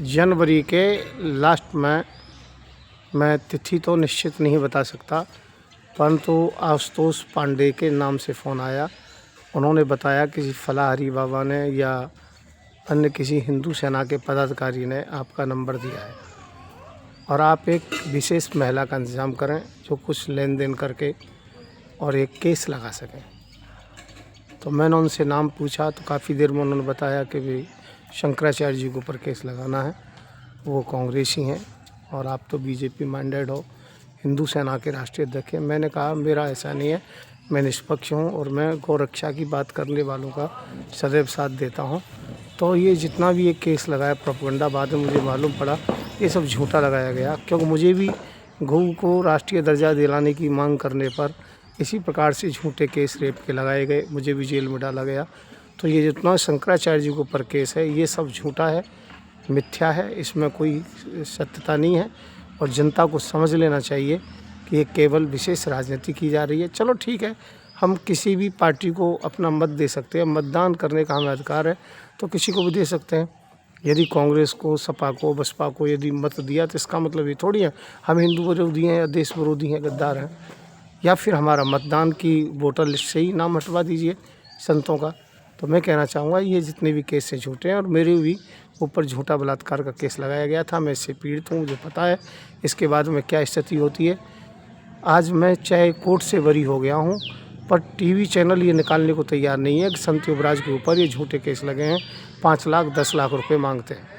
जनवरी के लास्ट में, मैं तिथि तो निश्चित नहीं बता सकता, परंतु आशुतोष पांडे के नाम से फ़ोन आया। उन्होंने बताया कि फलां हरी बाबा ने या अन्य किसी हिंदू सेना के पदाधिकारी ने आपका नंबर दिया है और आप एक विशेष महिला का इंतज़ाम करें जो कुछ लेन देन करके और एक केस लगा सकें। तो मैंने उनसे नाम पूछा तो काफ़ी देर में उन्होंने बताया कि भाई शंकराचार्य जी के ऊपर केस लगाना है, वो कांग्रेसी हैं और आप तो बीजेपी माइंडेड हो, हिंदू सेना के राष्ट्रीय अध्यक्ष हैं। मैंने कहा मेरा ऐसा नहीं है, मैं निष्पक्ष हूँ और मैं गौ रक्षा की बात करने वालों का सदैव साथ देता हूँ। तो ये जितना भी ये केस लगाया प्रोपेगेंडा, बाद में मुझे मालूम पड़ा ये सब झूठा लगाया गया, क्योंकि मुझे भी गौ को राष्ट्रीय दर्जा दिलाने की मांग करने पर इसी प्रकार से झूठे केस रेप के लगाए गए, मुझे भी जेल में डाला गया। तो ये जितना शंकराचार्य जी के ऊपर केस है ये सब झूठा है, मिथ्या है, इसमें कोई सत्यता नहीं है और जनता को समझ लेना चाहिए कि ये केवल विशेष राजनीति की जा रही है। चलो ठीक है, हम किसी भी पार्टी को अपना मत दे सकते हैं, मतदान करने का हमें अधिकार है, तो किसी को भी दे सकते हैं। यदि कांग्रेस को, सपा को, बसपा को यदि मत दिया तो इसका मतलब ये थोड़ी है हम हिंदू विरोधी हैं या देश विरोधी हैं, गद्दार हैं, या फिर हमारा मतदान की वोटर लिस्ट से ही नाम हटवा दीजिए संतों का। तो मैं कहना चाहूँगा ये जितने भी केस हैं झूठे हैं और मेरे भी ऊपर झूठा बलात्कार का केस लगाया गया था। मैं इससे पीड़ित हूँ, मुझे पता है इसके बाद में क्या स्थिति होती है। आज मैं चाहे कोर्ट से बरी हो गया हूँ, पर टीवी चैनल ये निकालने को तैयार नहीं है कि संत युवराज के ऊपर ये झूठे केस लगे हैं, 5 लाख 10 लाख रुपए मांगते हैं।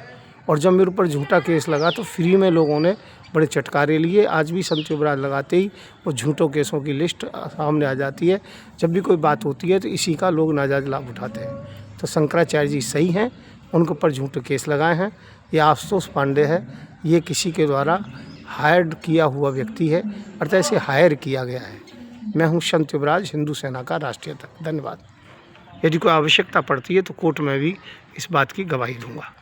और जब मेरे ऊपर झूठा केस लगा तो फ्री में लोगों ने बड़े चटकारे लिए। आज भी संत युवराज लगाते ही वो झूठों केसों की लिस्ट सामने आ जाती है। जब भी कोई बात होती है तो इसी का लोग नाजायज़ लाभ उठाते हैं। तो शंकराचार्य जी सही हैं, उनके ऊपर झूठे केस लगाए हैं। ये आशुतोष पांडे है, ये किसी के द्वारा हायर्ड किया हुआ व्यक्ति है, अर्थात इसे हायर किया गया है। मैं हूँ संत युवराज, हिंदू सेना का राष्ट्रीय अध्यक्ष। धन्यवाद। यदि कोई आवश्यकता पड़ती है तो कोर्ट में भी इस बात की गवाही दूंगा।